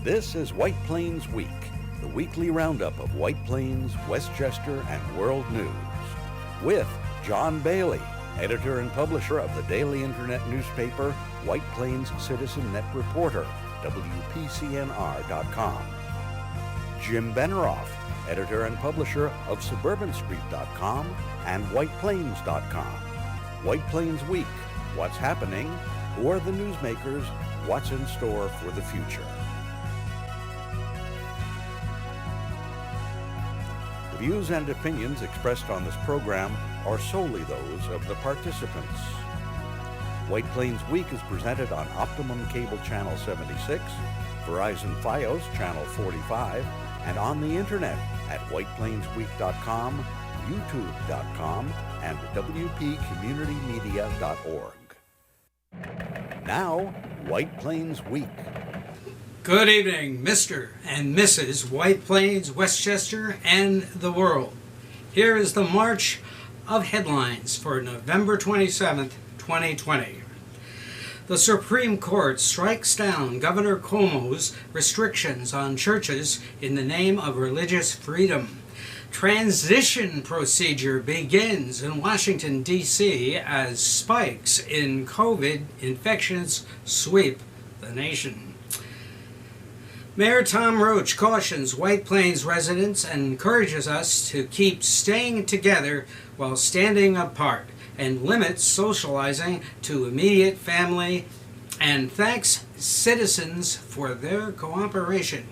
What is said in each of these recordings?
This is White Plains Week, the weekly roundup of White Plains, Westchester, and world news. With John Bailey, editor and publisher of the daily internet newspaper White Plains Citizen Net Reporter, WPCNR.com. Jim Benneroff, editor and publisher of SuburbanStreet.com and WhitePlains.com. White Plains Week, what's happening, who are the newsmakers, what's in store for the future. The views and opinions expressed on this program are solely those of the participants. White Plains Week is presented on Optimum Cable Channel 76, Verizon Fios Channel 45, and on the internet at whiteplainsweek.com, youtube.com, and wpcommunitymedia.org. Now, White Plains Week. Good evening, Mr. and Mrs. White Plains, Westchester, and the world. Here is the march of headlines for November 27th, 2020. The Supreme Court strikes down Governor Cuomo's restrictions on churches in the name of religious freedom. Transition procedure begins in Washington, D.C. as spikes in COVID infections sweep the nation. Mayor Tom Roach cautions White Plains residents and encourages us to keep staying together while standing apart and limits socializing to immediate family, and thanks citizens for their cooperation.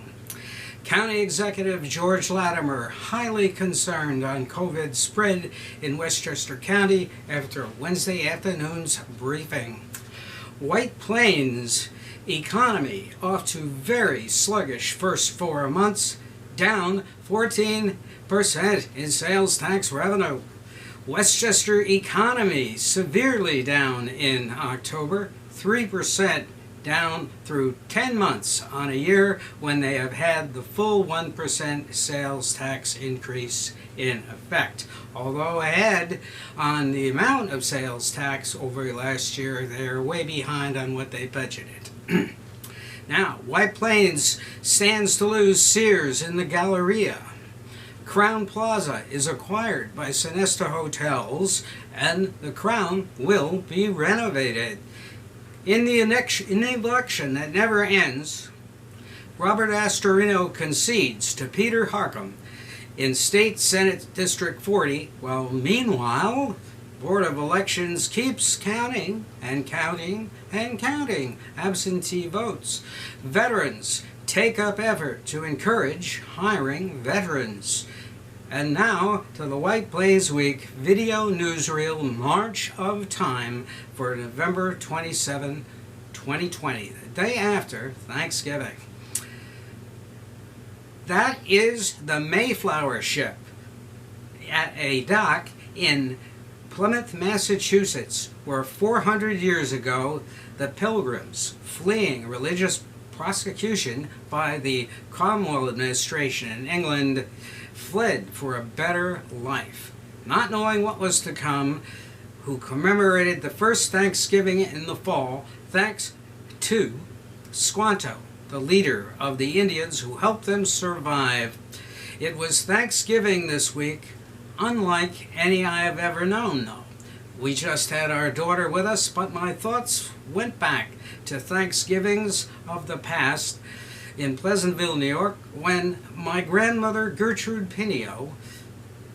County Executive George Latimer highly concerned on COVID spread in Westchester County after Wednesday afternoon's briefing. White Plains economy off to very sluggish first 4 months, down 14% in sales tax revenue. Westchester economy severely down in October, 3% down through 10 months on a year when they have had the full 1% sales tax increase in effect. Although ahead on the amount of sales tax over last year, they're way behind on what they budgeted. Now, White Plains stands to lose Sears in the Galleria. Crowne Plaza is acquired by Sonesta Hotels, and the Crowne will be renovated. In the election that never ends, Robert Astorino concedes to Peter Harcum in State Senate District 40, while meanwhile, Board of Elections keeps counting and counting and counting absentee votes. Veterans take up effort to encourage hiring veterans. And now to the White Plains Week video newsreel March of Time for November 27, 2020, the day after Thanksgiving. That is the Mayflower ship at a dock in Plymouth, Massachusetts, where 400 years ago the Pilgrims, fleeing religious prosecution by the Cromwell administration in England, fled for a better life, not knowing what was to come, who commemorated the first Thanksgiving in the fall thanks to Squanto, the leader of the Indians who helped them survive. It was Thanksgiving this week, unlike any I have ever known, though. We just had our daughter with us, but my thoughts went back to Thanksgivings of the past in Pleasantville, New York, when my grandmother Gertrude Pinio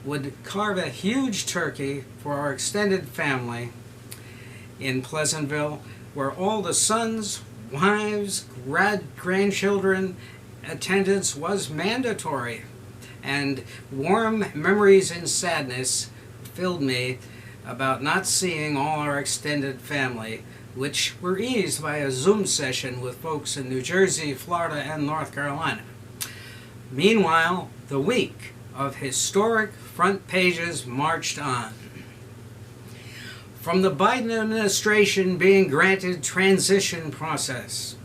would carve a huge turkey for our extended family in Pleasantville, where all the sons, wives, grandchildren attendance was mandatory. And warm memories and sadness filled me about not seeing all our extended family, which were eased by a Zoom session with folks in New Jersey, Florida, and North Carolina. Meanwhile, the week of historic front pages marched on. From the Biden administration being granted transition process,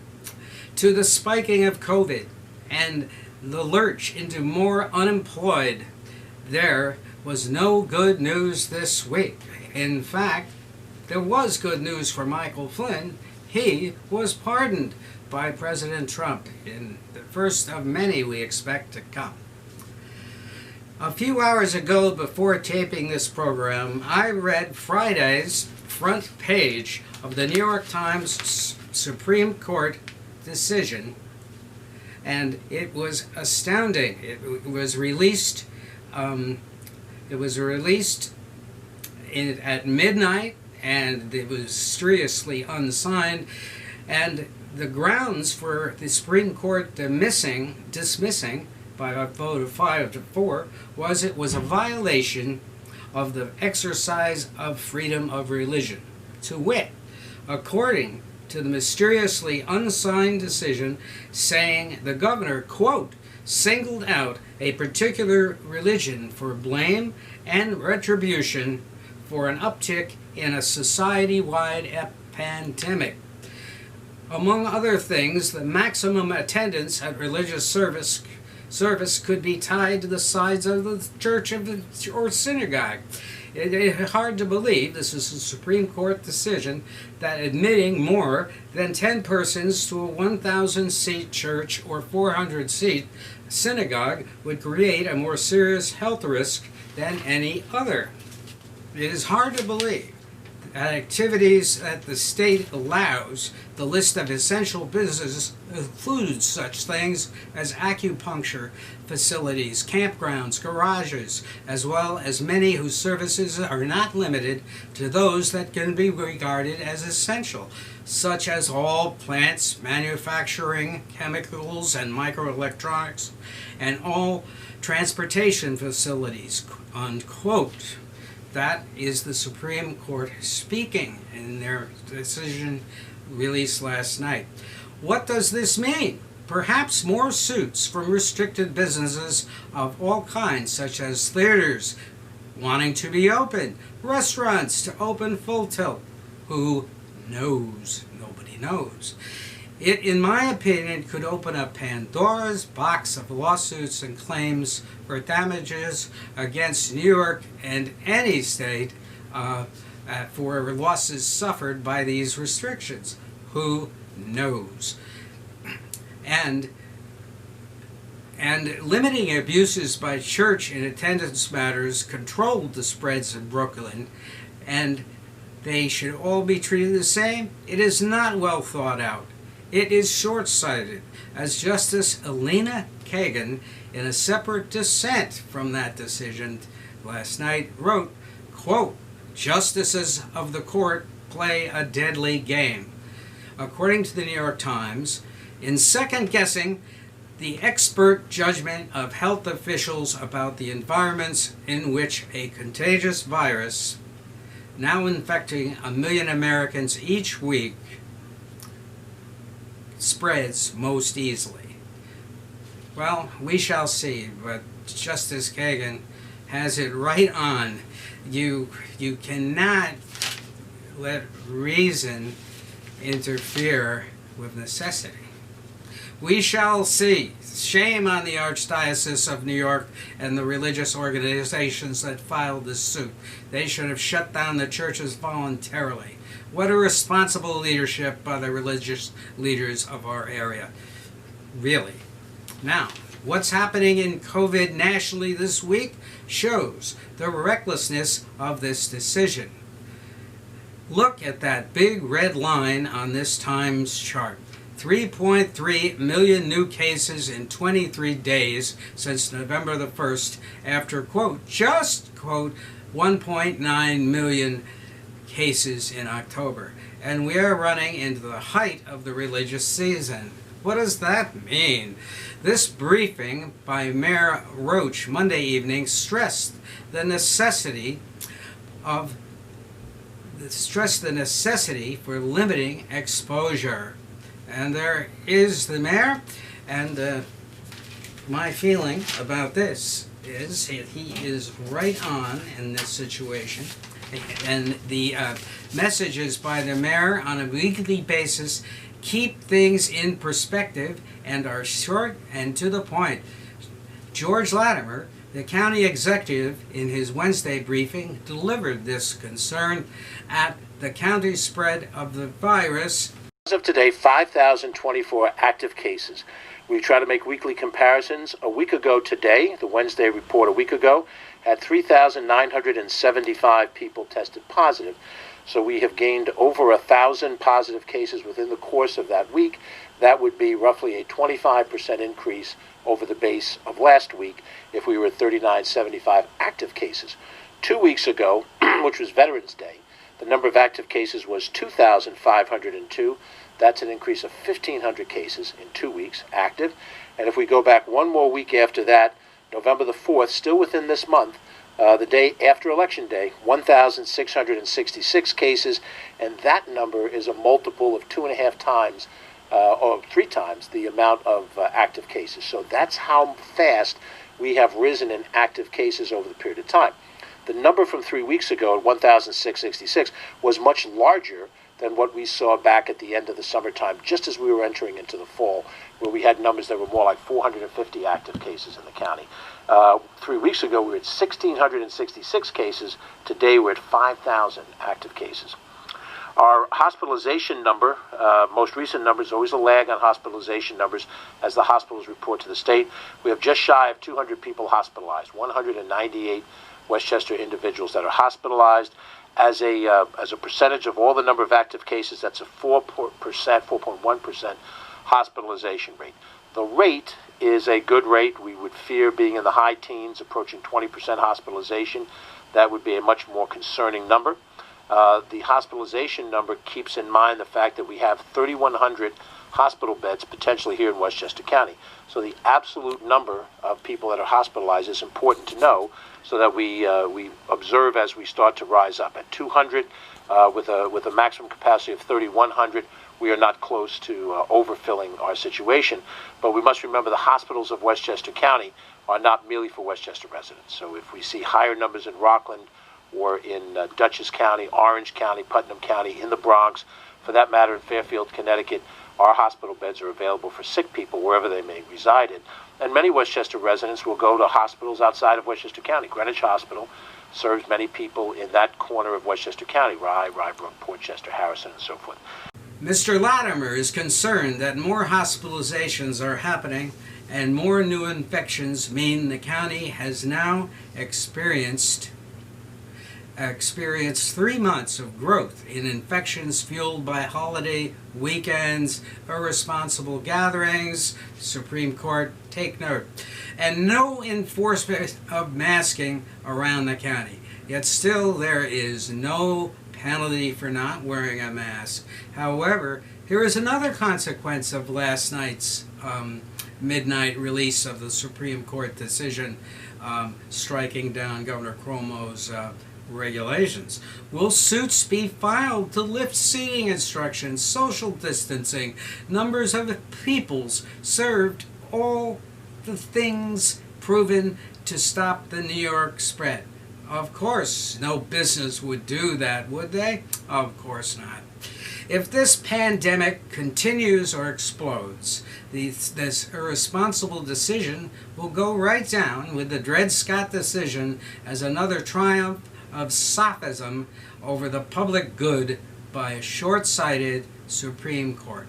to the spiking of COVID and the lurch into more unemployed, there was no good news this week. In fact, there was good news for Michael Flynn. He was pardoned, by President Trump, in the first of many we expect to come. A few hours ago, before taping this program, I read Friday's front page of the New York Times Supreme Court decision, and it was astounding. It was released. It was released at midnight, and it was mysteriously unsigned. And the grounds for the Supreme Court dismissing by a vote of 5-4 was it was a violation of the exercise of freedom of religion. To wit, according to the mysteriously unsigned decision, saying the governor, quote, singled out a particular religion for blame and retribution for an uptick in a society-wide pandemic. Among other things, the maximum attendance at religious service could be tied to the size of the church or synagogue. It's hard to believe, this is a Supreme Court decision, that admitting more than 10 persons to a 1,000-seat church or 400-seat synagogue would create a more serious health risk than any other. It is hard to believe that activities that the state allows, the list of essential businesses includes such things as acupuncture facilities, campgrounds, garages, as well as many whose services are not limited to those that can be regarded as essential, such as all plants, manufacturing, chemicals, and microelectronics, and all transportation facilities, unquote. That is the Supreme Court speaking in their decision released last night. What does this mean? Perhaps more suits from restricted businesses of all kinds, such as theaters wanting to be open, restaurants to open full tilt. Who knows? Nobody knows. It, in my opinion, could open up Pandora's box of lawsuits and claims for damages against New York and any state for losses suffered by these restrictions. Who knows? And limiting abuses by church in attendance matters controlled the spreads in Brooklyn, and they should all be treated the same. It is not well thought out. It is short-sighted, as Justice Elena Kagan, in a separate dissent from that decision last night, wrote, quote, justices of the court play a deadly game. According to the New York Times, in second-guessing the expert judgment of health officials about the environments in which a contagious virus, now infecting 1 million Americans each week, spreads most easily. Well, we shall see, but Justice Kagan has it right on. You cannot let reason interfere with necessity. We shall see. Shame on the Archdiocese of New York and the religious organizations that filed this suit. They should have shut down the churches voluntarily. What a responsible leadership by the religious leaders of our area. Really. Now, what's happening in COVID nationally this week shows the recklessness of this decision. Look at that big red line on this Times chart. 3.3 million new cases in 23 days since November the 1st after, quote, just, quote, 1.9 million cases in October. And we are running into the height of the religious season. What does that mean? This briefing by Mayor Roach Monday evening stressed the necessity for limiting exposure. And there is the mayor, and my feeling about this is that he is right on in this situation. And the messages by the mayor on a weekly basis keep things in perspective and are short and to the point. George Latimer, the county executive, in his Wednesday briefing, delivered this concern at the county spread of the virus As of today, 5,024 active cases. We try to make weekly comparisons. A week ago today, the Wednesday report a week ago, had 3,975 people tested positive. So we have gained over 1,000 positive cases within the course of that week. That would be roughly a 25% increase over the base of last week if we were at 3,975 active cases. 2 weeks ago, which was Veterans Day, the number of active cases was 2,502. That's an increase of 1,500 cases in 2 weeks active. And if we go back one more week after that, November the 4th, still within this month, the day after Election Day, 1,666 cases, and that number is a multiple of 2.5 times or 3 times the amount of active cases. So that's how fast we have risen in active cases over the period of time. The number from 3 weeks ago at 1,666 was much larger than what we saw back at the end of the summertime, just as we were entering into the fall, where we had numbers that were more like 450 active cases in the county. 3 weeks ago, we were at 1,666 cases. Today, we're at 5,000 active cases. Our hospitalization number, most recent numbers, always a lag on hospitalization numbers as the hospitals report to the state. We have just shy of 200 people hospitalized, 198 Westchester individuals that are hospitalized. As a percentage of all the number of active cases, that's a 4.1% hospitalization rate. The rate is a good rate. We would fear being in the high teens, approaching 20% hospitalization. That would be a much more concerning number. The hospitalization number keeps in mind the fact that we have 3,100 hospital beds potentially here in Westchester County. So the absolute number of people that are hospitalized is important to know, so that we observe as we start to rise up. At 200, with a maximum capacity of 3,100, we are not close to overfilling our situation. But we must remember the hospitals of Westchester County are not merely for Westchester residents. So if we see higher numbers in Rockland or in Dutchess County, Orange County, Putnam County, in the Bronx, for that matter in Fairfield, Connecticut, our hospital beds are available for sick people wherever they may reside in. And many Westchester residents will go to hospitals outside of Westchester County. Greenwich Hospital serves many people in that corner of Westchester County, Rye, Rybrook, Portchester, Harrison, and so forth. Mr. Latimer is concerned that more hospitalizations are happening and more new infections mean the county has now experienced 3 months of growth in infections fueled by holiday weekends, irresponsible gatherings, Supreme Court, take note, and no enforcement of masking around the county. Yet still there is no penalty for not wearing a mask. However, here is another consequence of last night's midnight release of the Supreme Court decision striking down Governor Cuomo's regulations. Will suits be filed to lift seating instructions, social distancing, numbers of peoples served, all the things proven to stop the New York spread? Of course, no business would do that, would they? Of course not. If this pandemic continues or explodes, this irresponsible decision will go right down with the Dred Scott decision as another triumph of sophism over the public good by a short-sighted Supreme Court.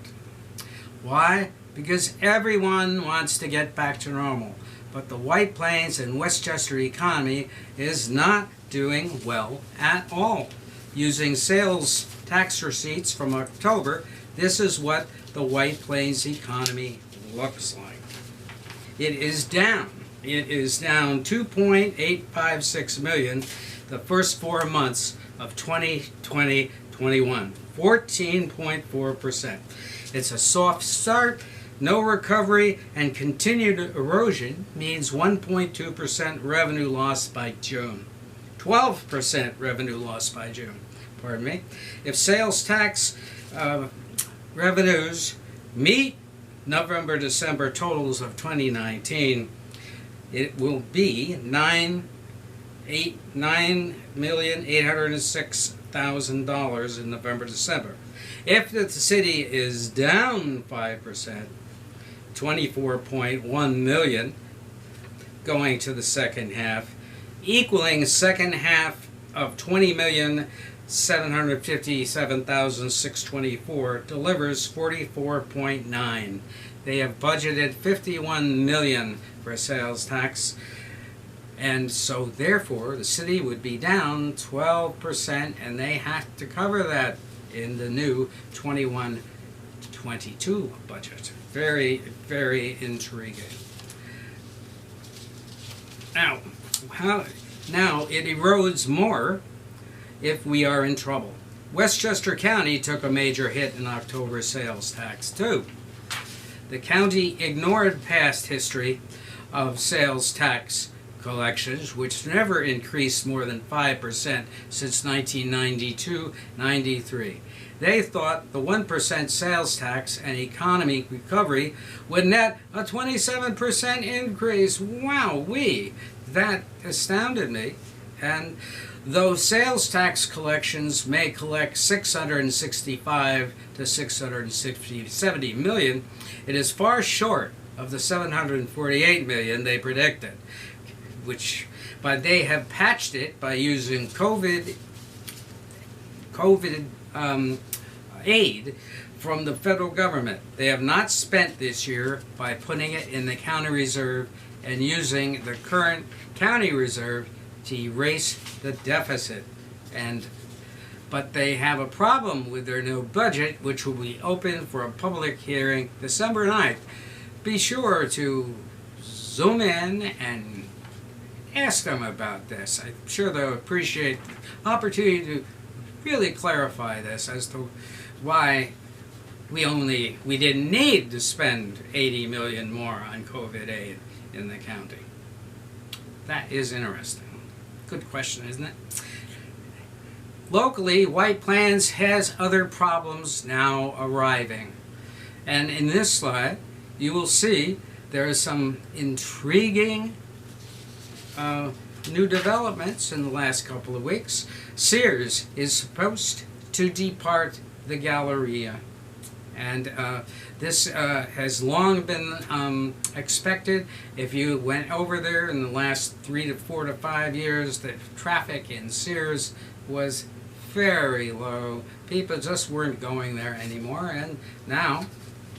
Why? Because everyone wants to get back to normal, but the White Plains and Westchester economy is not doing well at all. Using sales tax receipts from October, this is what the White Plains economy looks like. It is down. It is down $2.856 million the first 4 months of 2020-21, 14.4%. It's a soft start, no recovery, and continued erosion means 1.2% revenue loss by June. 12% revenue loss by June, pardon me. If sales tax revenues meet November-December totals of 2019, it will be $9,806,000 in November-December. If the city is down 5%, $24.1 million going to the second half, equaling second half of $20 million 757,624 delivers 44.9. They have budgeted 51 million for sales tax, and so therefore the city would be down 12%, and they have to cover that in the new 21-22 budget. Very, very intriguing. Now it erodes more if we are in trouble. Westchester County took a major hit in October sales tax too. The county ignored past history of sales tax collections, which never increased more than 5% since 1992-93. They thought the 1% sales tax and economic recovery would net a 27% increase. Wowee! That astounded me. And though sales tax collections may collect 665 to 670 million, it is far short of the 748 million they predicted, but they have patched it by using COVID aid from the federal government. They have not spent this year by putting it in the county reserve and using the current county reserve to erase the deficit. But they have a problem with their new budget, which will be open for a public hearing December 9th. Be sure to zoom in and ask them about this. I'm sure they'll appreciate the opportunity to really clarify this as to why we didn't need to spend 80 million more on COVID aid in the county. That is interesting. Good question, isn't it? Locally, White Plains has other problems now arriving. And in this slide, you will see there are some intriguing new developments in the last couple of weeks. Sears is supposed to depart the Galleria, and this has long been expected. If you went over there in the last 3 to 4 to 5 years, the traffic in Sears was very low. People just weren't going there anymore, and now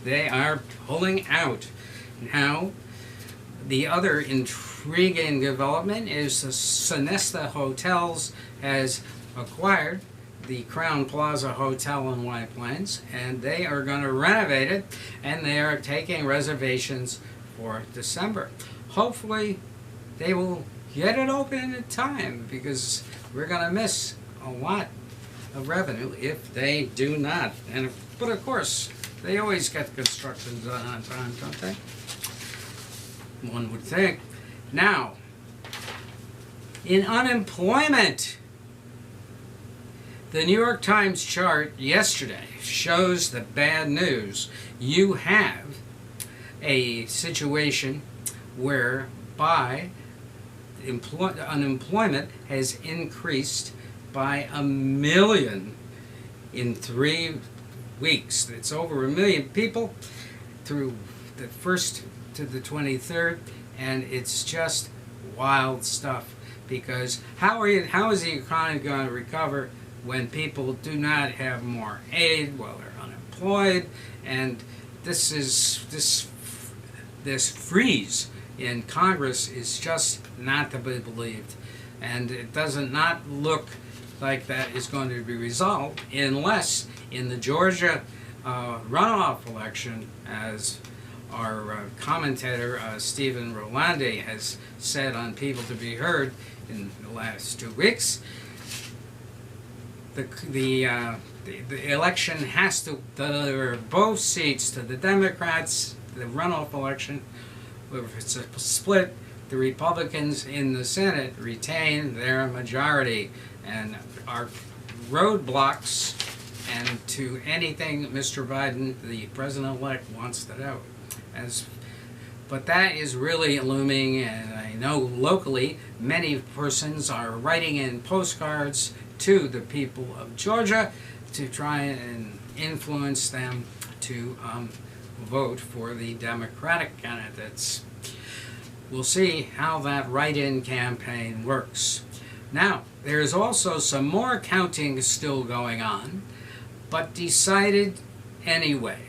they are pulling out. Now, the other intriguing development is the Sonesta Hotels has acquired the Crowne Plaza Hotel in White Plains, and they are going to renovate it, and they are taking reservations for December. Hopefully, they will get it open in time, because we're going to miss a lot of revenue if they do not. But of course, they always get construction done on time, don't they? One would think. Now, in unemployment, the New York Times chart yesterday shows the bad news. You have a situation whereby unemployment has increased by 1 million in 3 weeks. It's over 1 million people through the 1st to the 23rd, and it's just wild stuff, because how is the economy going to recover when people do not have more aid while they're unemployed? And this freeze in Congress is just not to be believed, and it does not look like that is going to be resolved unless in the Georgia runoff election, as our commentator Stephen Rolandi has said on People to Be Heard in the last 2 weeks, the election has to deliver both seats to the Democrats. The runoff election, if it's a split, the Republicans in the Senate retain their majority and are roadblocks and to anything Mr. Biden, the president-elect, wants to do. But that is really looming, and I know locally many persons are writing in postcards to the people of Georgia to try and influence them to vote for the Democratic candidates. We'll see how that write-in campaign works. Now, there's also some more counting still going on, but decided anyway.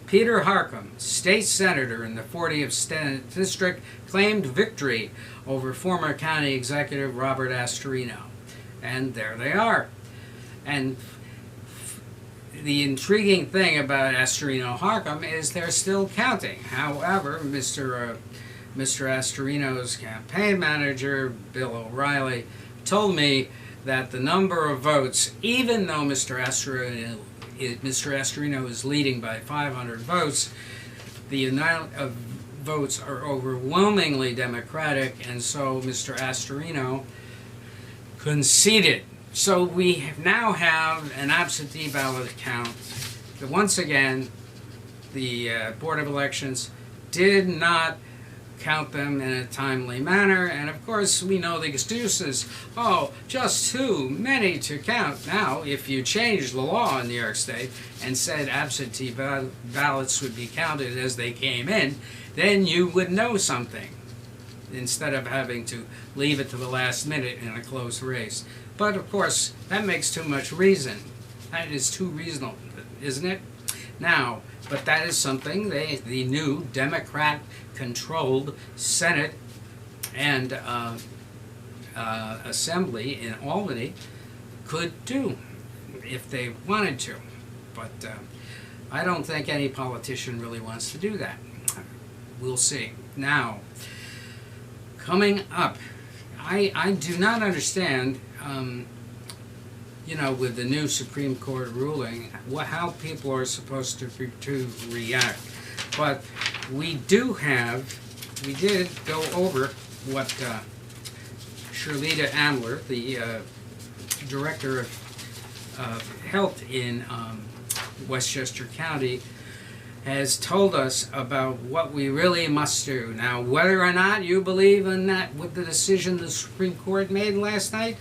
Peter Harcum, state senator in the 40th District, claimed victory over former County Executive Robert Astorino. And there they are. And the intriguing thing about Astorino Harcum is they're still counting. However, Mr. Astorino's campaign manager, Bill O'Reilly, told me that the number of votes, even though Mr. Astorino is leading by 500 votes, the amount of votes are overwhelmingly Democratic, and so Mr. Astorino conceded. So we now have an absentee ballot count. Once again, the Board of Elections did not count them in a timely manner, and of course we know the excuses. Oh, just too many to count. Now, if you changed the law in New York State and said absentee ballots would be counted as they came in, then you would know something, instead of having to leave it to the last minute in a close race. But of course, that makes too much reason. That is too reasonable, isn't it? Now, but that is something the new Democrat-controlled Senate and Assembly in Albany could do if they wanted to. But I don't think any politician really wants to do that. We'll see. Now, coming up, I do not understand, with the new Supreme Court ruling, how people are supposed to react. But we did go over what Shirlita Ambler, the Director of Health in Westchester County, has told us about what we really must do. Now, whether or not you believe in that, with the decision the Supreme Court made last night,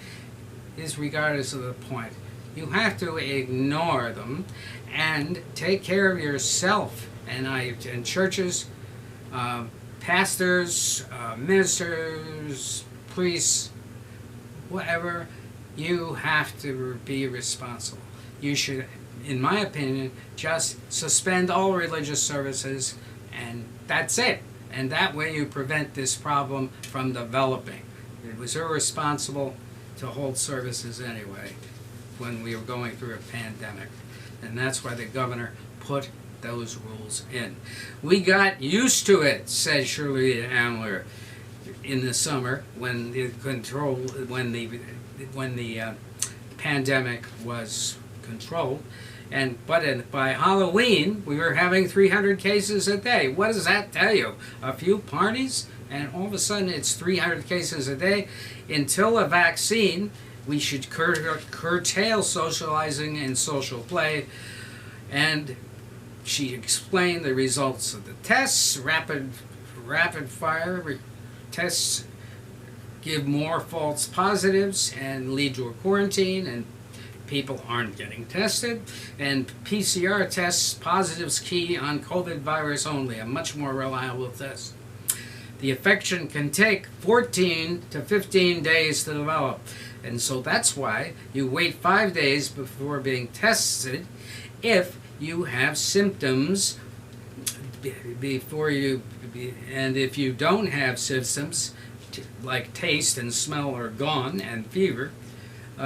is regardless of the point. You have to ignore them and take care of yourself. And churches, pastors, ministers, priests, whatever, you have to be responsible. You should, in my opinion, just suspend all religious services, and that's it. And that way you prevent this problem from developing. It was irresponsible to hold services anyway when we were going through a pandemic. And that's why the governor put those rules in. We got used to it, said Shirley Ambler, in the summer when the pandemic was controlled. But by Halloween, we were having 300 cases a day. What does that tell you? A few parties, and all of a sudden it's 300 cases a day. Until a vaccine, we should curtail socializing and social play. And she explained the results of the tests. Rapid fire tests give more false positives and lead to a quarantine, and people aren't getting tested. And PCR tests positives key on COVID virus only, a much more reliable test. The infection can take 14 to 15 days to develop, and so that's why you wait 5 days before being tested if you have symptoms and if you don't have symptoms like taste and smell are gone and fever,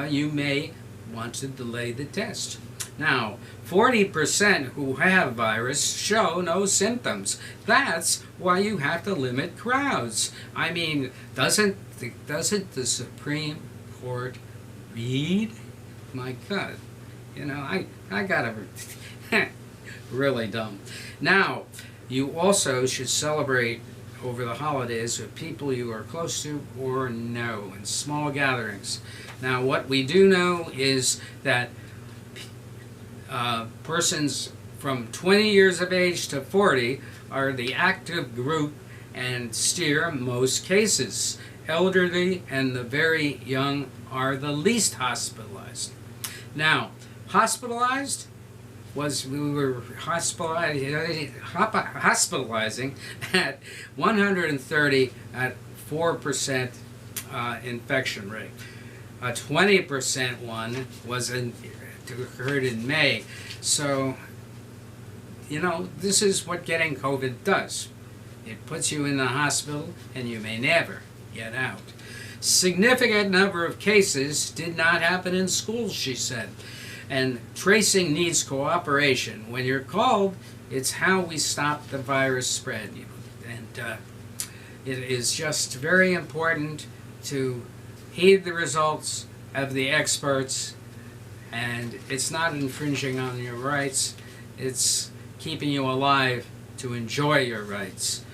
you may want to delay the test. Now, 40% who have virus show no symptoms. That's why you have to limit crowds. I mean, doesn't the Supreme Court read? My God, I gotta really dumb. Now, you also should celebrate over the holidays with people you are close to or know in small gatherings. Now, what we do know is that persons from 20 years of age to 40 are the active group and steer most cases. Elderly and the very young are the least hospitalized. Now, hospitalized we were hospitalizing at 130 at 4% infection rate. A 20% one occurred in May. So, this is what getting COVID does. It puts you in the hospital and you may never get out. Significant number of cases did not happen in schools, she said. And tracing needs cooperation. When you're called, it's how we stop the virus spread. And it is just very important to heed the results of the experts. And it's not infringing on your rights. It's keeping you alive to enjoy your rights.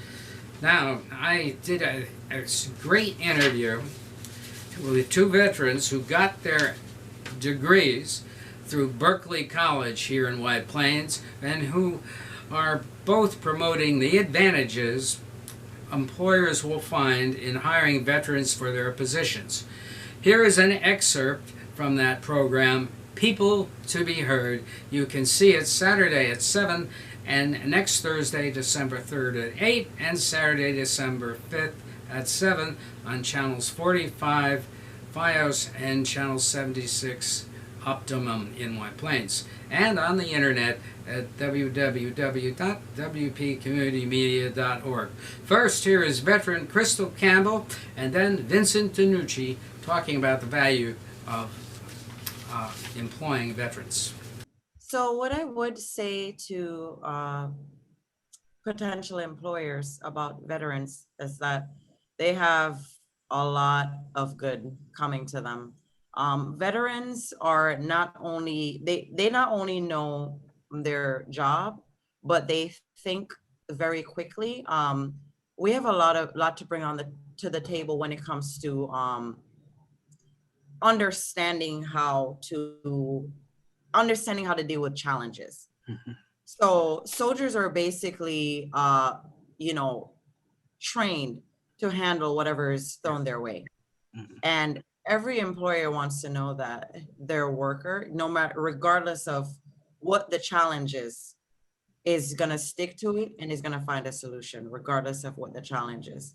Now, I did a great interview with two veterans who got their degrees through Berkeley College here in White Plains, and who are both promoting the advantages employers will find in hiring veterans for their positions. Here is an excerpt from that program, People to be Heard. You can see it Saturday at 7, and next Thursday, December 3rd at 8, and Saturday, December 5th at 7 on channels 45 FiOS and channel 76 Optimum in White Plains, and on the internet at www.wpcommunitymedia.org. First, here is veteran Crystal Campbell, and then Vincent DiNucci talking about the value of employing veterans. So what I would say to potential employers about veterans is that they have a lot of good coming to them. Veterans are not only, they not only know their job, but they think very quickly. We have a lot to bring to the table when it comes to understanding how to deal with challenges. Mhm. So soldiers are basically, trained to handle whatever is thrown their way. Mhm. And every employer wants to know that their worker, regardless of what the challenge is gonna stick to it and is gonna find a solution, regardless of what the challenge is.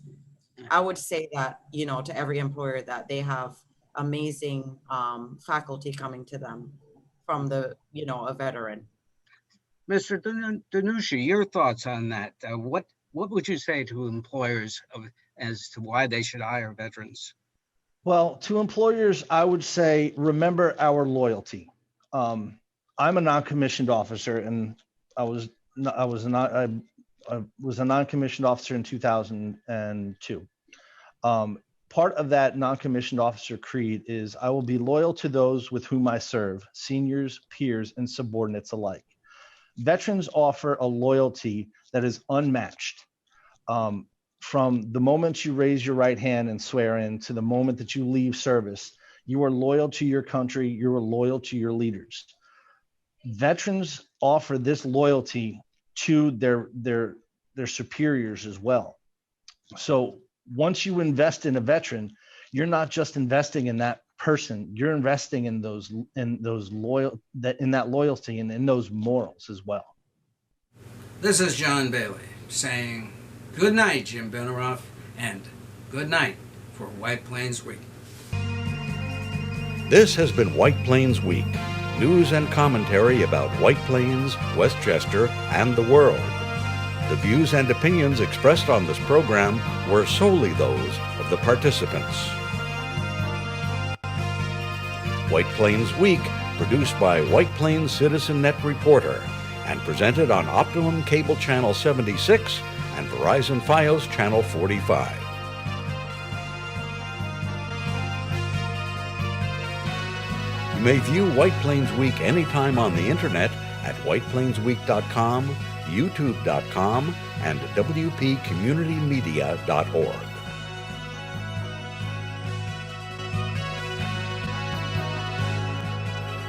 I would say that, to every employer, that they have amazing faculty coming to them from a veteran. Mr. DiNucci, your thoughts on that? What would you say to employers as to why they should hire veterans? Well, to employers, I would say, remember our loyalty. I'm a non-commissioned officer, and I was a non-commissioned officer in 2002. Part of that non-commissioned officer creed is I will be loyal to those with whom I serve, seniors, peers, and subordinates alike. Veterans offer a loyalty that is unmatched. From the moment you raise your right hand and swear in to the moment that you leave service, you are loyal to your country, you are loyal to your leaders. Veterans offer this loyalty to their superiors as well. So once you invest in a veteran, you're not just investing in that person, you're investing in that loyalty and in those morals as well. This is John Bailey saying good night, Jim Benaroff, and good night for White Plains Week. This has been White Plains Week, news and commentary about White Plains, Westchester, and the world. The views and opinions expressed on this program were solely those of the participants. White Plains Week, produced by White Plains Citizen Net Reporter, and presented on Optimum Cable Channel 76 and Verizon Fios Channel 45. You may view White Plains Week anytime on the internet at whiteplainsweek.com, youtube.com, and wpcommunitymedia.org.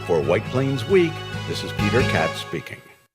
For White Plains Week, this is Peter Katz speaking.